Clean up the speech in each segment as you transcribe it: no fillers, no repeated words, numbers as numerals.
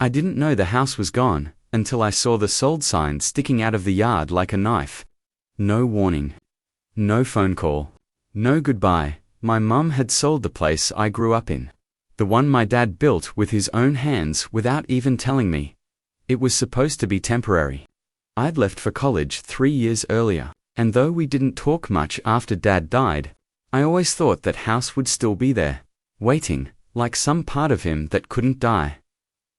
I didn't know the house was gone until I saw the sold sign sticking out of the yard like a knife. No warning. No phone call. No goodbye. My mum had sold the place I grew up in. The one my dad built with his own hands without even telling me. It was supposed to be temporary. I'd left for college 3 years earlier, and though we didn't talk much after Dad died, I always thought that house would still be there, waiting, like some part of him that couldn't die.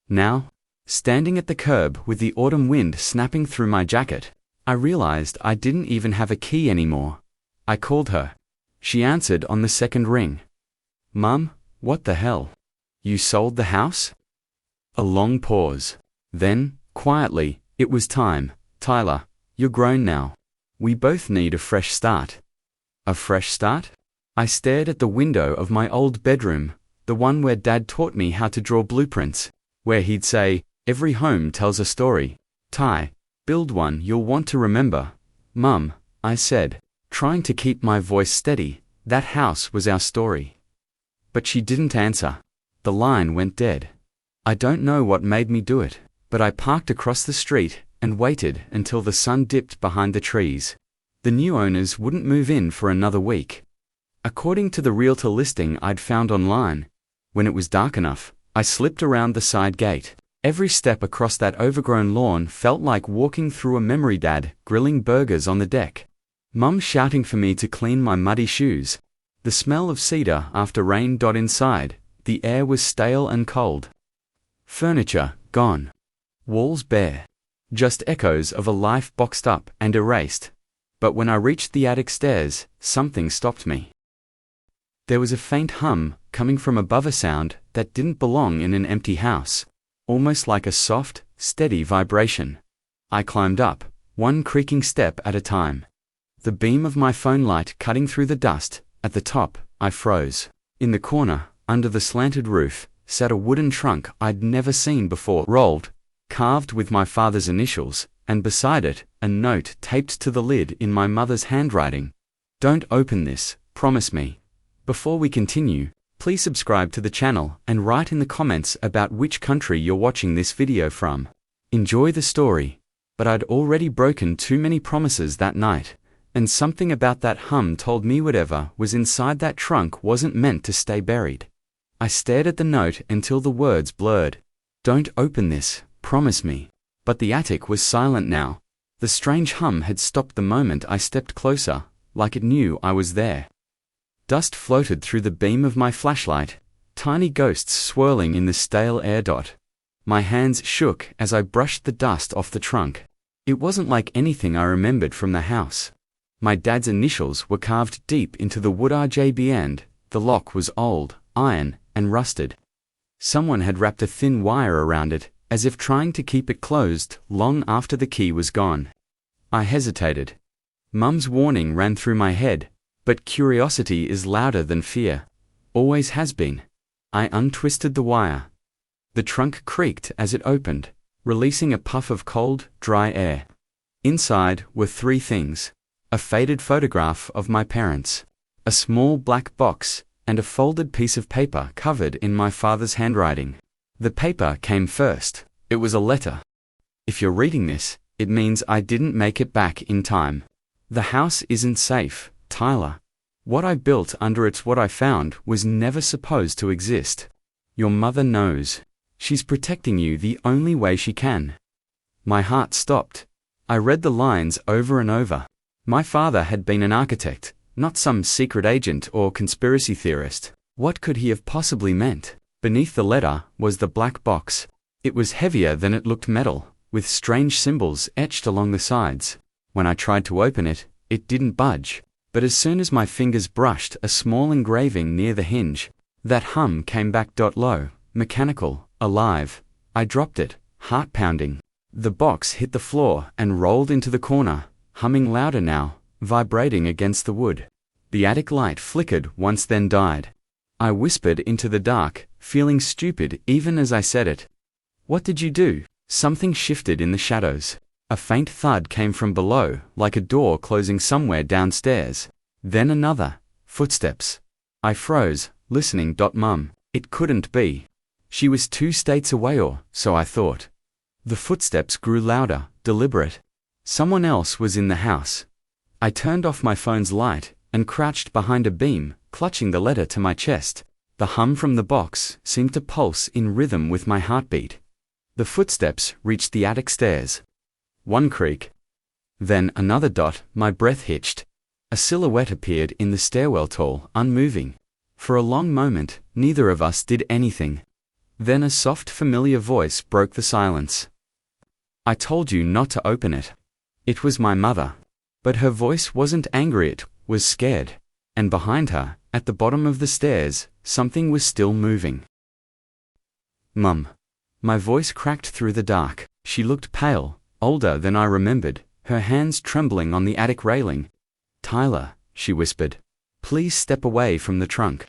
Now, standing at the curb with the autumn wind snapping through my jacket, I realized I didn't even have a key anymore. I called her. She answered on the second ring. "Mum, what the hell? You sold the house?" A long pause. Then, quietly, "It was time, Tyler. You're grown now. We both need a fresh start." A fresh start? I stared at the window of my old bedroom, the one where Dad taught me how to draw blueprints, where he'd say, "Every home tells a story. Ty, build one you'll want to remember." "Mum," I said, trying to keep my voice steady, "that house was our story." But she didn't answer. The line went dead. I don't know what made me do it, but I parked across the street and waited until the sun dipped behind the trees. The new owners wouldn't move in for another week. According to the realtor listing I'd found online, when it was dark enough, I slipped around the side gate. Every step across that overgrown lawn felt like walking through a memory. Dad grilling burgers on the deck. Mum shouting for me to clean my muddy shoes. The smell of cedar after rain. Inside, the air was stale and cold. Furniture gone. Walls bare. Just echoes of a life boxed up and erased. But when I reached the attic stairs, something stopped me. There was a faint hum coming from above, a sound that didn't belong in an empty house, almost like a soft, steady vibration. I climbed up, one creaking step at a time. The beam of my phone light cutting through the dust. At the top, I froze. In the corner, under the slanted roof, sat a wooden trunk I'd never seen before, rolled, carved with my father's initials, and beside it, a note taped to the lid in my mother's handwriting. "Don't open this, promise me." Before we continue, please subscribe to the channel and write in the comments about which country you're watching this video from. Enjoy the story. But I'd already broken too many promises that night, and something about that hum told me whatever was inside that trunk wasn't meant to stay buried. I stared at the note until the words blurred. "Don't open this, promise me." But the attic was silent now. The strange hum had stopped the moment I stepped closer, like it knew I was there. Dust floated through the beam of my flashlight, tiny ghosts swirling in the stale air. My hands shook as I brushed the dust off the trunk. It wasn't like anything I remembered from the house. My dad's initials were carved deep into the wood RJB, and the lock was old, iron, and rusted. Someone had wrapped a thin wire around it, as if trying to keep it closed long after the key was gone. I hesitated. Mum's warning ran through my head, but curiosity is louder than fear. Always has been. I untwisted the wire. The trunk creaked as it opened, releasing a puff of cold, dry air. Inside were 3 things: a faded photograph of my parents, a small black box, and a folded piece of paper covered in my father's handwriting. The paper came first. It was a letter. "If you're reading this, it means I didn't make it back in time. The house isn't safe, Tyler. What I built under it's what I found was never supposed to exist. Your mother knows. She's protecting you the only way she can." My heart stopped. I read the lines over and over. My father had been an architect, not some secret agent or conspiracy theorist. What could he have possibly meant? Beneath the letter was the black box. It was heavier than it looked, metal, with strange symbols etched along the sides. When I tried to open it, it didn't budge. But as soon as my fingers brushed a small engraving near the hinge, that hum came back. Low, mechanical, alive. I dropped it, heart pounding. The box hit the floor and rolled into the corner, humming louder now, vibrating against the wood. The attic light flickered once, then died. I whispered into the dark, feeling stupid even as I said it. "What did you do?" Something shifted in the shadows. A faint thud came from below, like a door closing somewhere downstairs. Then another. Footsteps. I froze, listening. Mum. It couldn't be. She was 2 states away, or so I thought. The footsteps grew louder, deliberate. Someone else was in the house. I turned off my phone's light and crouched behind a beam, clutching the letter to my chest. The hum from the box seemed to pulse in rhythm with my heartbeat. The footsteps reached the attic stairs. One creak. Then another dot, my breath hitched. A silhouette appeared in the stairwell, tall, unmoving. For a long moment, neither of us did anything. Then a soft, familiar voice broke the silence. "I told you not to open it." It was my mother. But her voice wasn't angry, it was scared. And behind her, at the bottom of the stairs, something was still moving. "Mum." My voice cracked through the dark. She looked pale, older than I remembered, her hands trembling on the attic railing. "Tyler," she whispered, "please step away from the trunk."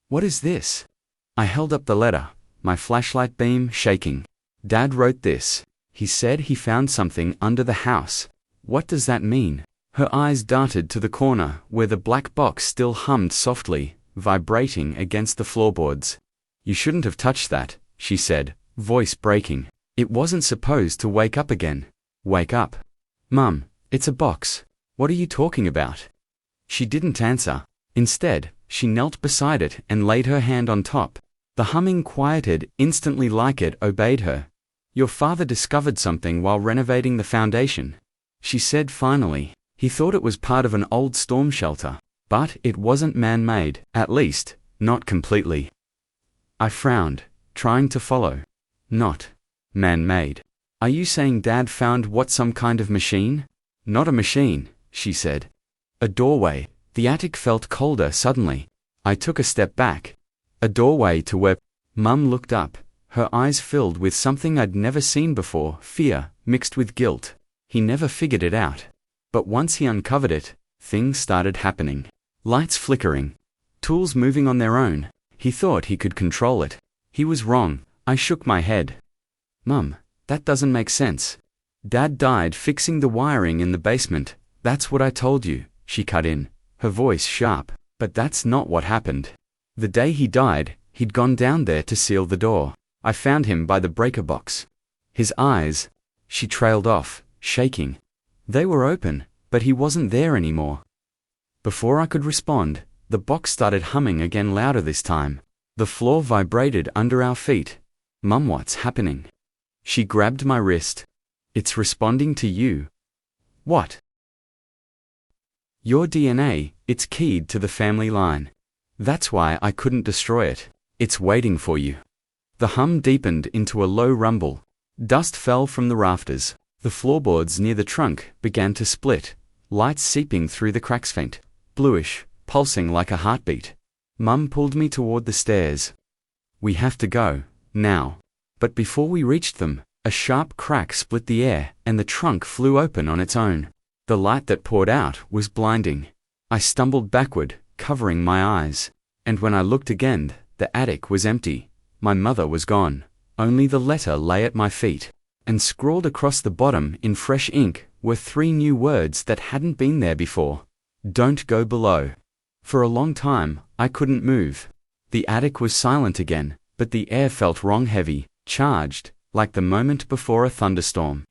"What is this?" I held up the letter, my flashlight beam shaking. "Dad wrote this. He said he found something under the house." "What does that mean?" Her eyes darted to the corner where the black box still hummed softly, vibrating against the floorboards. "You shouldn't have touched that," she said, voice breaking. "It wasn't supposed to wake up again." "Wake up?" "Mum, it's a box. What are you talking about?" She didn't answer. Instead, she knelt beside it and laid her hand on top. The humming quieted instantly, like it obeyed her. "Your father discovered something while renovating the foundation," she said finally. "He thought it was part of an old storm shelter, but it wasn't man-made, at least, not completely." I frowned, trying to follow. "Not man-made. Are you saying Dad found what, some kind of machine?" "Not a machine," she said. "A doorway." The attic felt colder suddenly. I took a step back. A doorway to where... Mum looked up, her eyes filled with something I'd never seen before, fear, mixed with guilt. He never figured it out. But once he uncovered it, things started happening. Lights flickering. Tools moving on their own. He thought he could control it. He was wrong. I shook my head. "Mum, that doesn't make sense. Dad died fixing the wiring in the basement." "That's what I told you," she cut in, her voice sharp. "But that's not what happened. The day he died, he'd gone down there to seal the door. I found him by the breaker box. His eyes..." She trailed off, shaking. "They were open, but he wasn't there anymore." Before I could respond, the box started humming again, louder this time. The floor vibrated under our feet. "Mum, what's happening?" She grabbed my wrist. "It's responding to you." "What?" "Your DNA, it's keyed to the family line. That's why I couldn't destroy it. It's waiting for you." The hum deepened into a low rumble. Dust fell from the rafters. The floorboards near the trunk began to split, lights seeping through the cracks, faint, bluish, pulsing like a heartbeat. Mum pulled me toward the stairs. "We have to go, now." But before we reached them, a sharp crack split the air, and the trunk flew open on its own. The light that poured out was blinding. I stumbled backward, covering my eyes. And when I looked again, the attic was empty. My mother was gone. Only the letter lay at my feet. And scrawled across the bottom in fresh ink were 3 new words that hadn't been there before. "Don't go below." For a long time, I couldn't move. The attic was silent again, but the air felt wrong, heavy, charged, like the moment before a thunderstorm.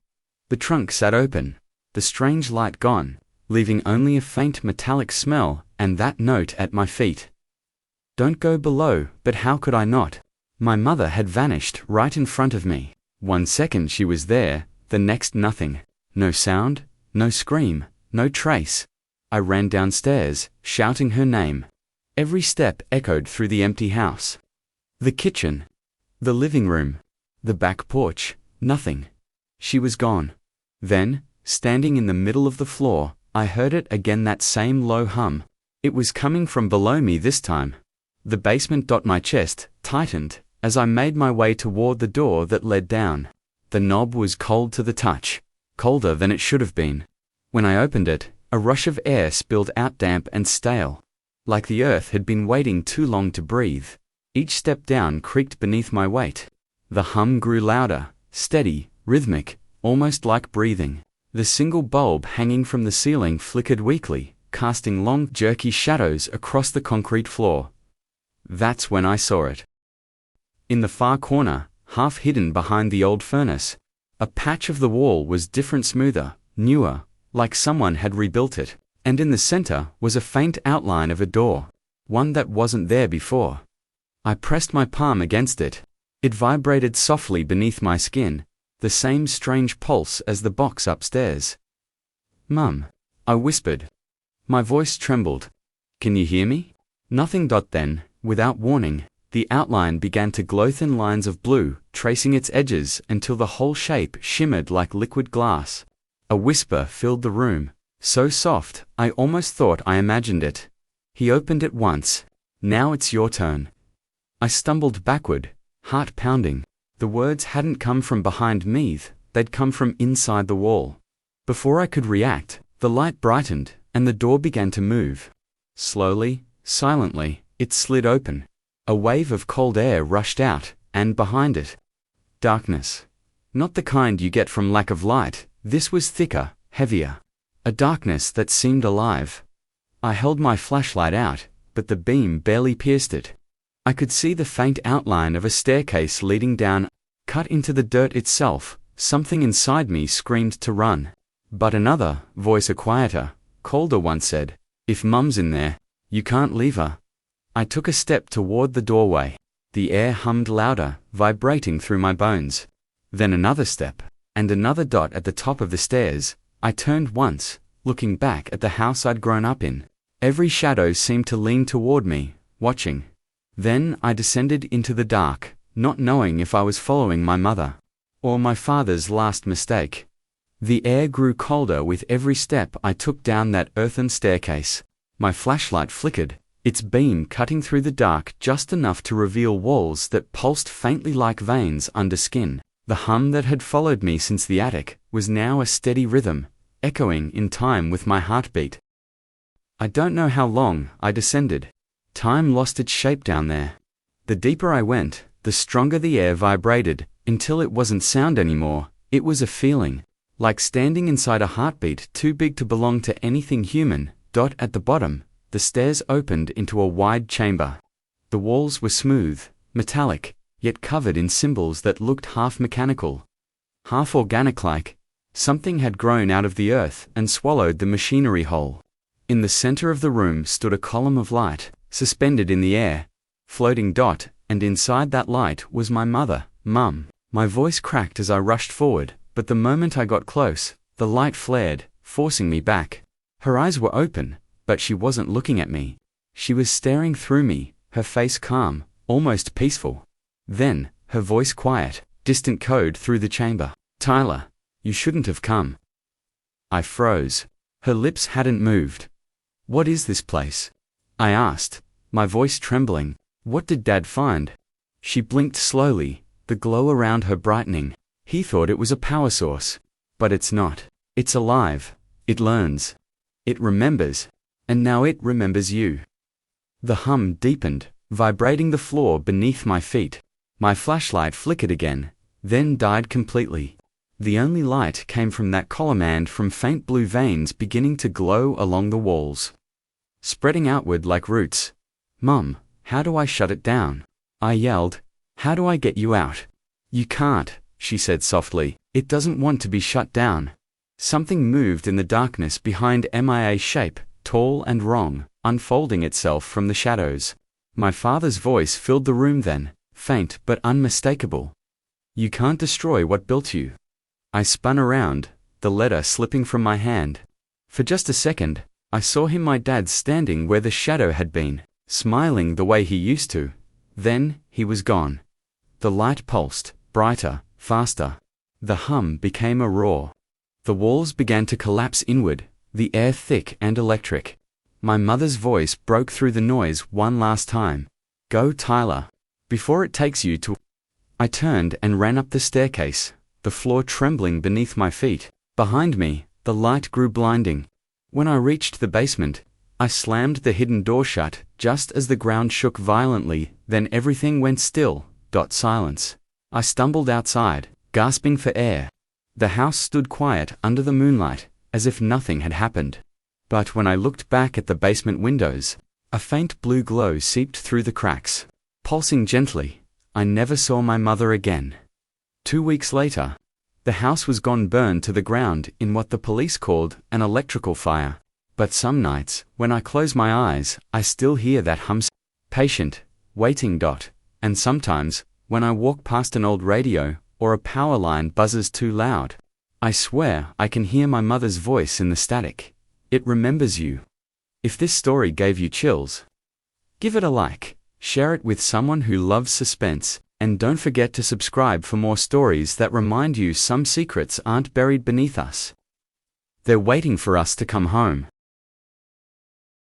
The trunk sat open, the strange light gone, leaving only a faint metallic smell and that note at my feet. "Don't go below," but how could I not? My mother had vanished right in front of me. 1 second she was there, the next nothing. No sound, no scream, no trace. I ran downstairs, shouting her name. Every step echoed through the empty house. The kitchen, the living room, the back porch, nothing. She was gone. Then, standing in the middle of the floor, I heard it again, that same low hum. It was coming from below me this time. The basement. My chest tightened as I made my way toward the door that led down. The knob was cold to the touch, colder than it should have been. When I opened it, a rush of air spilled out, damp and stale, like the earth had been waiting too long to breathe. Each step down creaked beneath my weight. The hum grew louder, steady, rhythmic, almost like breathing. The single bulb hanging from the ceiling flickered weakly, casting long, jerky shadows across the concrete floor. That's when I saw it. In the far corner, half hidden behind the old furnace, a patch of the wall was different, smoother, newer, like someone had rebuilt it, and in the center was a faint outline of a door, one that wasn't there before. I pressed my palm against it. It vibrated softly beneath my skin, the same strange pulse as the box upstairs. "Mum," I whispered. My voice trembled. "Can you hear me?" Nothing. Then, without warning, the outline began to glow, thin lines of blue, tracing its edges until the whole shape shimmered like liquid glass. A whisper filled the room, so soft I almost thought I imagined it. "He opened it once. Now it's your turn." I stumbled backward, heart pounding. The words hadn't come from behind me, they'd come from inside the wall. Before I could react, the light brightened, and the door began to move. Slowly, silently, it slid open. A wave of cold air rushed out, and behind it, darkness. Not the kind you get from lack of light, this was thicker, heavier. A darkness that seemed alive. I held my flashlight out, but the beam barely pierced it. I could see the faint outline of a staircase leading down, cut into the dirt itself. Something inside me screamed to run. But another voice, a quieter, colder one, said, "If Mum's in there, you can't leave her." I took a step toward the doorway. The air hummed louder, vibrating through my bones. Then another step, and another dot at the top of the stairs. I turned once, looking back at the house I'd grown up in. Every shadow seemed to lean toward me, watching. Then I descended into the dark, not knowing if I was following my mother, or my father's last mistake. The air grew colder with every step I took down that earthen staircase. My flashlight flickered, its beam cutting through the dark just enough to reveal walls that pulsed faintly like veins under skin. The hum that had followed me since the attic was now a steady rhythm, echoing in time with my heartbeat. I don't know how long I descended. Time lost its shape down there. The deeper I went, the stronger the air vibrated, until it wasn't sound anymore, it was a feeling. Like standing inside a heartbeat too big to belong to anything human. At the bottom, the stairs opened into a wide chamber. The walls were smooth, metallic, yet covered in symbols that looked half mechanical, half organic-like. Something had grown out of the earth and swallowed the machinery whole. In the center of the room stood a column of light, suspended in the air, floating. And inside that light was my mother, Mum. My voice cracked as I rushed forward, but the moment I got close, the light flared, forcing me back. Her eyes were open, but she wasn't looking at me. She was staring through me, her face calm, almost peaceful. Then, her voice quiet, distant code through the chamber. "Tyler, you shouldn't have come." I froze. Her lips hadn't moved. "What is this place?" I asked, my voice trembling. "What did Dad find?" She blinked slowly, the glow around her brightening. "He thought it was a power source. But it's not. It's alive. It learns. It remembers. And now it remembers you." The hum deepened, vibrating the floor beneath my feet. My flashlight flickered again, then died completely. The only light came from that column and from faint blue veins beginning to glow along the walls, spreading outward like roots. "Mum, how do I shut it down?" I yelled. "How do I get you out?" "You can't," she said softly. "It doesn't want to be shut down." Something moved in the darkness behind MIA's shape, tall and wrong, unfolding itself from the shadows. My father's voice filled the room then, faint but unmistakable. "You can't destroy what built you." I spun around, the letter slipping from my hand. For just a second, I saw him, my dad, standing where the shadow had been, smiling the way he used to. Then, he was gone. The light pulsed, brighter, faster. The hum became a roar. The walls began to collapse inward, the air thick and electric. My mother's voice broke through the noise one last time. "Go, Tyler, before it takes you to—" I turned and ran up the staircase, the floor trembling beneath my feet. Behind me, the light grew blinding. When I reached the basement, I slammed the hidden door shut just as the ground shook violently, then everything went still. Silence. I stumbled outside, gasping for air. The house stood quiet under the moonlight, as if nothing had happened. But when I looked back at the basement windows, a faint blue glow seeped through the cracks. Pulsing gently, I never saw my mother again. 2 weeks later, the house was gone burned to the ground in what the police called an electrical fire. But some nights, when I close my eyes, I still hear that hum. Patient, waiting. And sometimes, when I walk past an old radio, or a power line buzzes too loud, I swear I can hear my mother's voice in the static. It remembers you. If this story gave you chills, give it a like, share it with someone who loves suspense, and don't forget to subscribe for more stories that remind you some secrets aren't buried beneath us. They're waiting for us to come home.